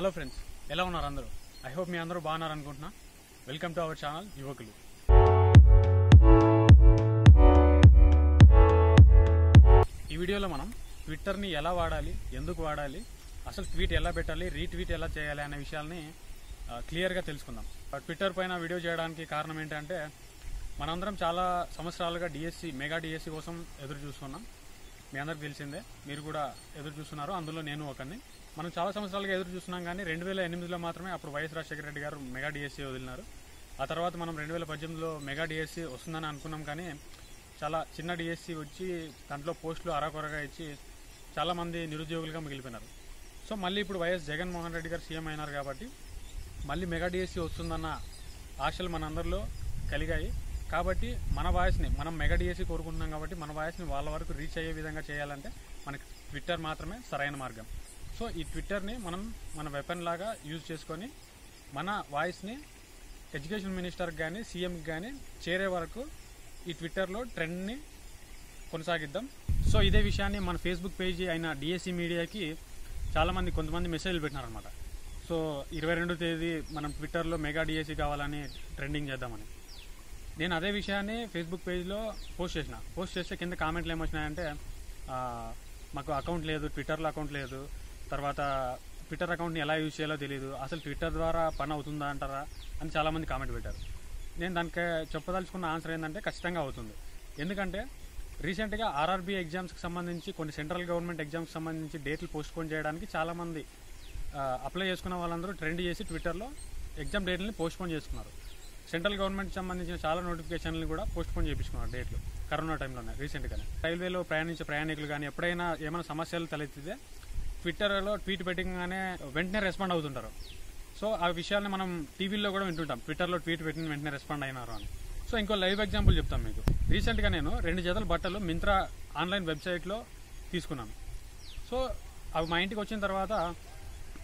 Hello friends, ఎలా ఉన్నారు అందరూ? ఐ హోప్ మీ అందరూ బాగున్నారు అనుకుంటున్నా. వెల్కమ్ టు అవర్ ఛానల్ యువకులు. ఈ వీడియోలో మనం ట్విట్టర్ని ఎలా వాడాలి, ఎందుకు వాడాలి, అసలు ట్వీట్ ఎలా పెట్టాలి, రీట్వీట్ ఎలా చేయాలి అనే విషయాల్ని క్లియర్గా తెలుసుకుందాం. ట్విట్టర్ పైన వీడియో చేయడానికి కారణం ఏంటంటే మనందరం చాలా సంవత్సరాలుగా మెగా డిఎస్సి కోసం ఎదురు చూస్తున్నాం. మీ అందరికి తెలిసిందే, మీరు కూడా ఎదురు చూస్తున్నారు, అందులో నేను ఒకరిని. మనం చాలా సంవత్సరాలుగా ఎదురు చూస్తున్నాం, కానీ 2008లో మాత్రమే అప్పుడు వైఎస్ రాజశేఖర రెడ్డి గారు మెగా డిఎస్సి వదిలినారు. ఆ తర్వాత మనం 2018లో మెగా డిఎస్సి వస్తుందని అనుకున్నాం, కానీ చాలా చిన్న డిఎస్సి వచ్చి దాంట్లో పోస్టులు అరాకొరగా ఇచ్చి చాలామంది నిరుద్యోగులుగా మిగిలిపోయినారు. సో మళ్ళీ ఇప్పుడు వైఎస్ జగన్మోహన్ రెడ్డి గారు సీఎం అయినారు కాబట్టి మళ్ళీ మెగా డిఎస్సి వస్తుందన్న ఆశలు మనందరిలో కలిగాయి. కాబట్టి మన వాయిస్ని, మనం మెగా డిఎస్సి కోరుకుంటున్నాం కాబట్టి మన వాయిస్ని వాళ్ళ వరకు రీచ్ అయ్యే విధంగా చేయాలంటే మనకి ట్విట్టర్ మాత్రమే సరైన మార్గం. సో ఈ ట్విట్టర్ని మనం మన వెపన్ లాగా యూజ్ చేసుకొని మన వాయిస్ని ఎడ్యుకేషన్ మినిస్టర్కి కానీ సీఎంకి కానీ చేరే వరకు ఈ ట్విట్టర్లో ట్రెండ్ని కొనసాగిద్దాం. సో ఇదే విషయాన్ని మన ఫేస్బుక్ పేజీ అయిన డిఎస్సి మీడియాకి కొంతమంది మెసేజ్లు పెట్టినారనమాట. సో 22వ తేదీ మనం ట్విట్టర్లో మెగా డిఎస్సి కావాలని ట్రెండింగ్ చేద్దామని. నేను అదే విషయాన్ని ఫేస్బుక్ పేజ్లో పోస్ట్ చేస్తే కింద కామెంట్లు ఏమొచ్చినాయంటే మాకు అకౌంట్ లేదు, ట్విట్టర్లో అకౌంట్ లేదు, తర్వాత ట్విట్టర్ అకౌంట్ని ఎలా యూజ్ చేయాలో తెలియదు, అసలు ట్విట్టర్ ద్వారా పని అవుతుందా అంటారా అని చాలామంది కామెంట్ పెట్టారు. నేను దానికి చెప్పదలుచుకున్న ఆన్సర్ ఏంటంటే ఖచ్చితంగా అవుతుంది. ఎందుకంటే రీసెంట్గా ఆర్ఆర్బీ ఎగ్జామ్స్కి సంబంధించి కొన్ని సెంట్రల్ గవర్నమెంట్ ఎగ్జామ్స్కి సంబంధించి డేట్లు పోస్ట్పోన్ చేయడానికి చాలామంది అప్లై చేసుకున్న వాళ్ళందరూ ట్రెండ్ చేసి ట్విట్టర్లో ఎగ్జామ్ డేట్లని పోస్ట్పోన్ చేసుకున్నారు. సెంట్రల్ గవర్నమెంట్కి సంబంధించిన చాలా నోటిఫికేషన్లు కూడా పోస్ట్పోన్ చేయించుకున్నారు డేట్లు, కరోనా టైంలోనే రీసెంట్గానే. రైల్వేలో ప్రయాణించే ప్రయాణికులు కానీ ఎప్పుడైనా ఏమైనా సమస్యలు తలెత్తితే ట్విట్టర్లో ట్వీట్ పెట్టగానే వెంటనే రెస్పాండ్ అవుతుంటారు. సో ఆ విషయాన్ని మనం టీవీలో కూడా వింటుంటాం, ట్విట్టర్లో ట్వీట్ పెట్టిన వెంటనే రెస్పాండ్ అయినారు అని. సో ఇంకో లైవ్ ఎగ్జాంపుల్ చెప్తాను మీకు. రీసెంట్గా నేను 2 జతల బట్టలు మింత్రా ఆన్లైన్ వెబ్సైట్లో తీసుకున్నాను. సో అవి మా ఇంటికి వచ్చిన తర్వాత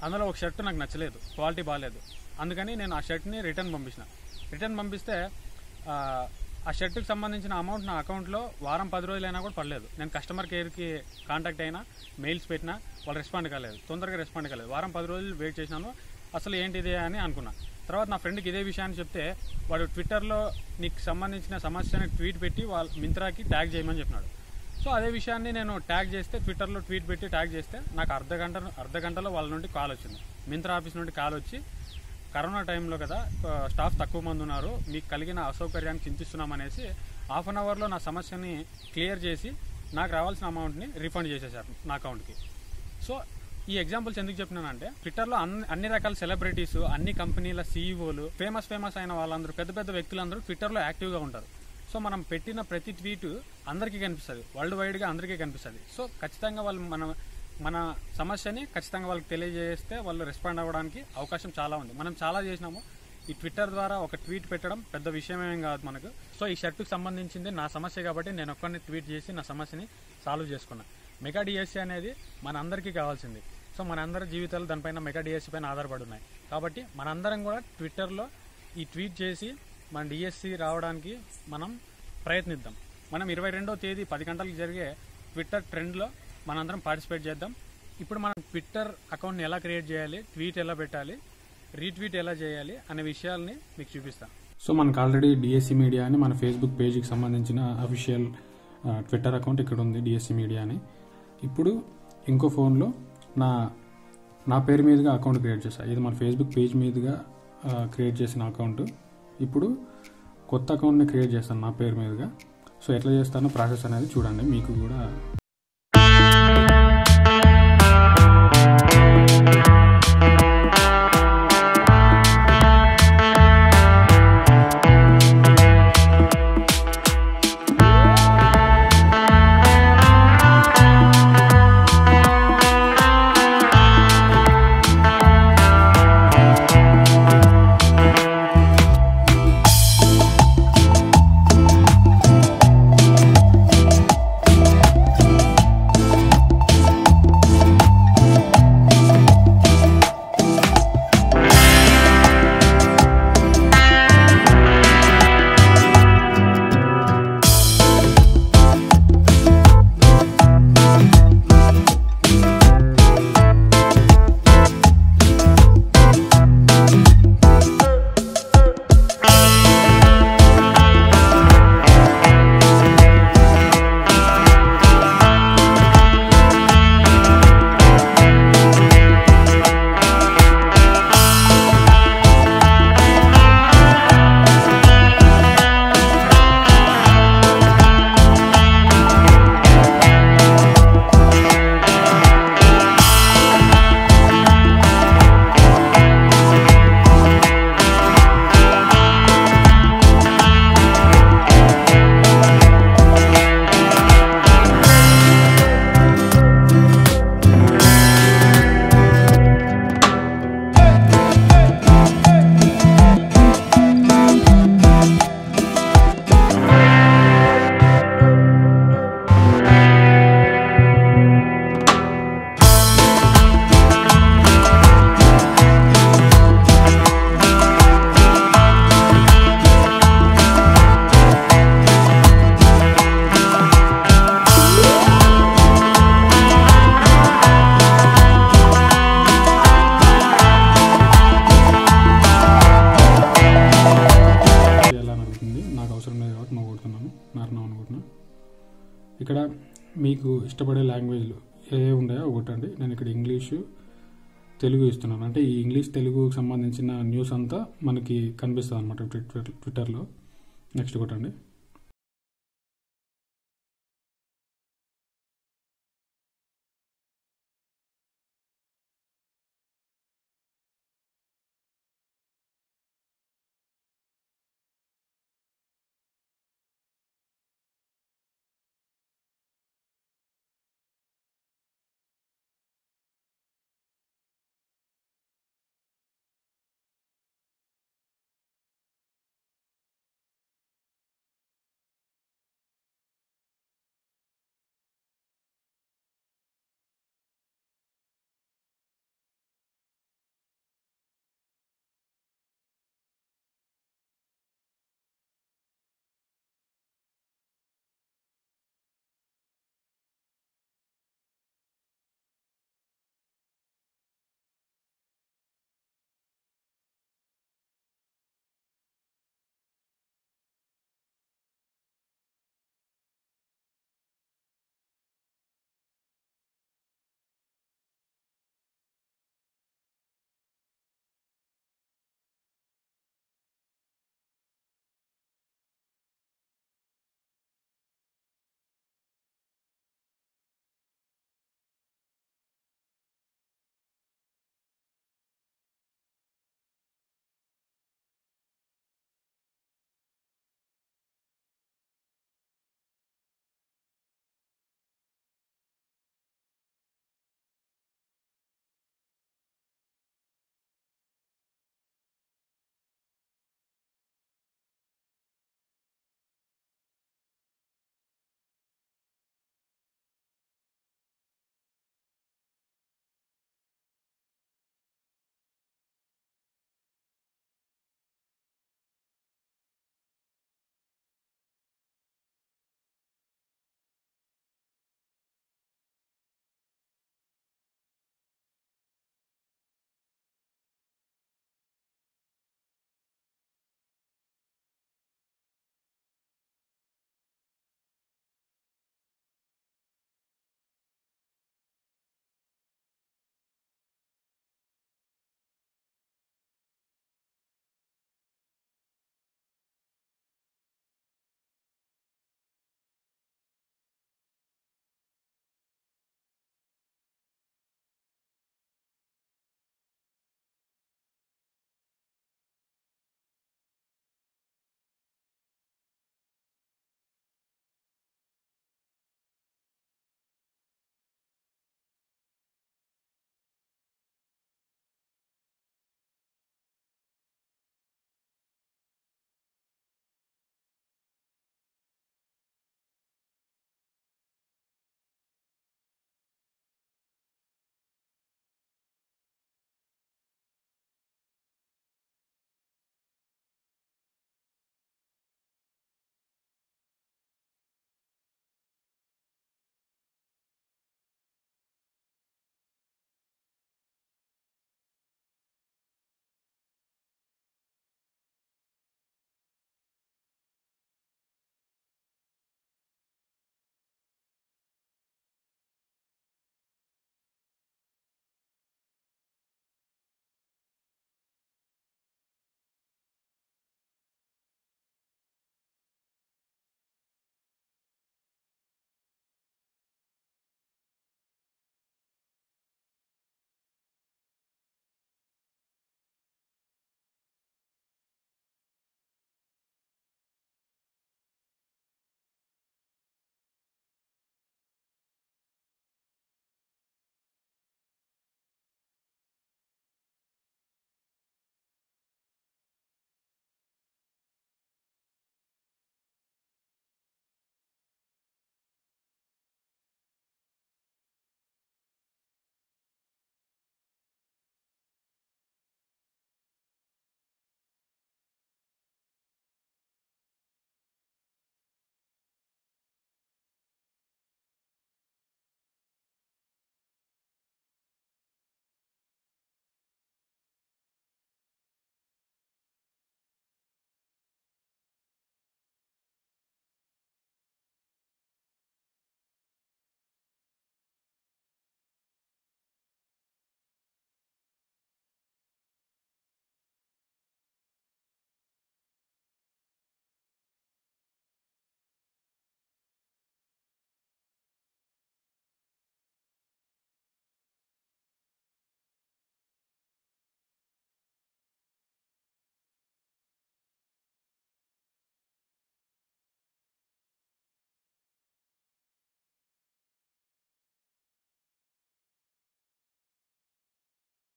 అందులో ఒక షర్ట్ నాకు నచ్చలేదు, క్వాలిటీ బాగాలేదు. అందుకని నేను ఆ షర్ట్ని రిటర్న్ పంపిస్తే ఆ షర్ట్కి సంబంధించిన అమౌంట్ నా అకౌంట్లో వారం 10 రోజులైనా కూడా పడలేదు. నేను కస్టమర్ కేర్కి కాంటాక్ట్ అయినా, మెయిల్స్ పెట్టినా వాళ్ళు తొందరగా రెస్పాండ్ కాలేదు. వారం 10 రోజులు వెయిట్ చేసినాను, అసలు ఏంటిది అని అనుకున్నా. తర్వాత నా ఫ్రెండ్కి ఇదే విషయాన్ని చెప్తే వాడు ట్విట్టర్లో నీకు సంబంధించిన సమస్యని ట్వీట్ పెట్టి మింత్రాకి ట్యాగ్ చేయమని చెప్పినాడు. సో అదే విషయాన్ని నేను ట్యాగ్ చేస్తే, ట్విట్టర్లో ట్వీట్ పెట్టి ట్యాగ్ చేస్తే నాకు అర్ధ గంటలో వాళ్ళ నుండి కాల్ వచ్చింది. మింత్రా ఆఫీస్ నుండి కాల్ వచ్చి, కరోనా టైంలో కదా, స్టాఫ్ తక్కువ మంది ఉన్నారు, మీకు కలిగిన అసౌకర్యాన్ని చింతిస్తున్నామనేసి హాఫ్ అన్ అవర్లో నా సమస్యని క్లియర్ చేసి నాకు రావాల్సిన అమౌంట్ని రీఫండ్ చేసేసారు నా అకౌంట్కి. సో ఈ ఎగ్జాంపుల్స్ ఎందుకు చెప్తున్నానంటే ట్విట్టర్లో అన్ని రకాల సెలబ్రిటీస్, అన్ని కంపెనీల సీఈఓలు, ఫేమస్ అయిన వాళ్ళందరూ, పెద్ద వ్యక్తులందరూ ట్విట్టర్లో యాక్టివ్గా ఉంటారు. సో మనం పెట్టిన ప్రతి ట్వీట్ అందరికీ కనిపిస్తుంది, వరల్డ్ వైడ్గా అందరికీ కనిపిస్తుంది. సో ఖచ్చితంగా వాళ్ళు మన సమస్యని ఖచ్చితంగా వాళ్ళకి తెలియజేస్తే వాళ్ళు రెస్పాండ్ అవ్వడానికి అవకాశం చాలా ఉంది. మనం చాలా చేసినాము. ఈ ట్విట్టర్ ద్వారా ఒక ట్వీట్ పెట్టడం పెద్ద విషయమేం కాదు మనకు. సో ఈ షర్ట్కి సంబంధించింది నా సమస్య కాబట్టి నేను ఒక్కరిని ట్వీట్ చేసి నా సమస్యని సాల్వ్ చేసుకున్నాను. మెగా డిఎస్సి అనేది మనందరికీ కావాల్సింది. సో మనందరి జీవితాలు దానిపైన మెగా డిఎస్సి పైన ఆధారపడి ఉన్నాయి. కాబట్టి మనందరం కూడా ట్విట్టర్లో ఈ ట్వీట్ చేసి మన డిఎస్సి రావడానికి మనం ప్రయత్నిద్దాం. మనం 22వ తేదీ 10 గంటలకు జరిగే ట్విట్టర్ ట్రెండ్లో మనందరం పార్టిసిపేట్ చేద్దాం. ఇప్పుడు మనం ట్విట్టర్ అకౌంట్ని ఎలా క్రియేట్ చేయాలి, ట్వీట్ ఎలా పెట్టాలి, రీట్వీట్ ఎలా చేయాలి అనే విషయాల్ని మీకు చూపిస్తాను. సో మనకు ఆల్రెడీ డిఎస్సి మీడియా అని మన ఫేస్బుక్ పేజీకి సంబంధించిన అఫీషియల్ ట్విట్టర్ అకౌంట్ ఇక్కడ ఉంది, డిఎస్సి మీడియా అని. ఇప్పుడు ఇంకో ఫోన్లో నా పేరు మీదుగా అకౌంట్ క్రియేట్ చేస్తాను. ఇది మన ఫేస్బుక్ పేజ్ మీదుగా క్రియేట్ చేసిన అకౌంట్. ఇప్పుడు కొత్త అకౌంట్ని క్రియేట్ చేస్తాను నా పేరు మీదుగా. సో ఎట్లా చేస్తానో ప్రాసెస్ అనేది చూడండి, మీకు కూడా ఇక్కడ మీకు ఇష్టపడే లాంగ్వేజ్లు ఏ ఉన్నాయో ఒకటండి. నేను ఇక్కడ ఇంగ్లీషు తెలుగు ఇస్తున్నాను. అంటే ఈ ఇంగ్లీష్ తెలుగుకి సంబంధించిన న్యూస్ అంతా మనకి కనిపిస్తుంది అనమాట ట్విట్టర్లో. నెక్స్ట్ కొట్టండి.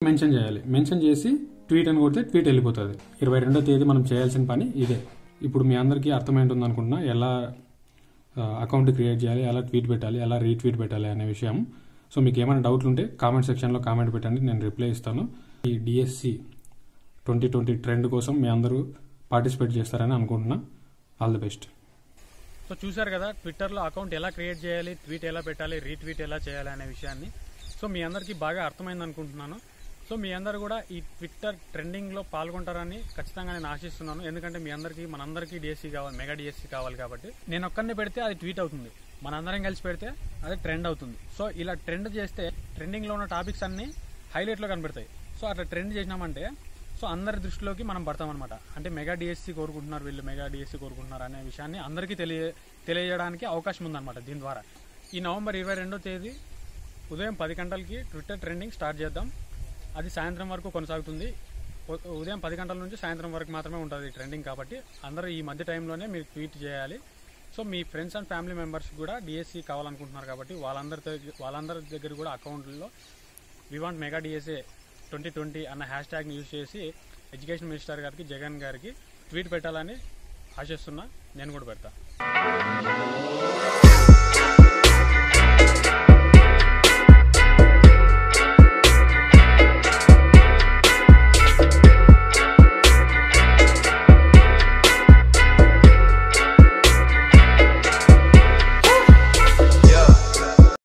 మెన్షన్ చేయాలి. మెన్షన్ చేసి ట్వీట్ అని కొడితే ట్వీట్ వెళ్ళిపోతుంది. 22వ తేదీ మనం చేయాల్సిన పని ఇదే. ఇప్పుడు మీ అందరికీ అర్థమైంటుంది అనుకుంటున్నా ఎలా అకౌంట్ క్రియేట్ చేయాలి, ఎలా ట్వీట్ పెట్టాలి, ఎలా రీట్వీట్ పెట్టాలి అనే విషయం. సో మీకు ఏమైనా డౌట్లు ఉంటే కామెంట్ సెక్షన్లో కామెంట్ పెట్టండి, నేను రిప్లై ఇస్తాను. ఈ డిఎస్సి 2020 ట్రెండ్ కోసం మీ అందరూ పార్టిసిపేట్ చేస్తారని అనుకుంటున్నా. All the best. సో చూసారు కదా ట్విట్టర్లో అకౌంట్ ఎలా క్రియేట్ చేయాలి, ట్వీట్ ఎలా పెట్టాలి, రీట్వీట్ ఎలా చేయాలి అనే విషయాన్ని. సో మీ అందరికీ బాగా అర్థమైంది అనుకుంటున్నాను. సో మీ అందరు కూడా ఈ ట్విట్టర్ ట్రెండింగ్లో పాల్గొంటారని ఖచ్చితంగా నేను ఆశిస్తున్నాను. ఎందుకంటే మీ అందరికీ మనందరికీ డిఎస్సి కావాలి, మెగా డిఎస్సి కావాలి కాబట్టి నేను ఒక్కరిని పెడితే అది ట్వీట్ అవుతుంది, మనందరం కలిసి పెడితే అది ట్రెండ్ అవుతుంది. సో ఇలా ట్రెండ్ చేస్తే ట్రెండింగ్లో ఉన్న టాపిక్స్ అన్నీ హైలైట్లో కనబడతాయి. సో అట్లా ట్రెండ్ చేసినామంటే సో అందరి దృష్టిలోకి మనం పడతామన్నమాట. అంటే మెగా డిఎస్సి కోరుకుంటున్నారు, వీళ్ళు మెగా డిఎస్సి కోరుకుంటున్నారు అనే విషయాన్ని అందరికీ తెలియజేయడానికి అవకాశం ఉందన్నమాట దీని ద్వారా. ఈ నవంబర్ 22వ తేదీ ఉదయం 10 గంటలకి ట్విట్టర్ ట్రెండింగ్ స్టార్ట్ చేద్దాం. అది సాయంత్రం వరకు కొనసాగుతుంది. ఉదయం 10 గంటల నుంచి సాయంత్రం వరకు మాత్రమే ఉంటుంది ట్రెండింగ్. కాబట్టి అందరూ ఈ మధ్య టైంలోనే మీరు ట్వీట్ చేయాలి. So me friends and family members కూడా డిఎస్సి కావాలనుకుంటున్నారు కాబట్టి వాళ్ళందరి దగ్గర కూడా అకౌంట్లో వి వాంట్ మెగా డిఎస్ఏ 2020 అన్న హ్యాష్ ట్యాగ్ని యూజ్ చేసి ఎడ్యుకేషన్ మినిస్టర్ గారికి, జగన్ గారికి ట్వీట్ పెట్టాలని ఆశిస్తున్నా. నేను కూడా పెడతా.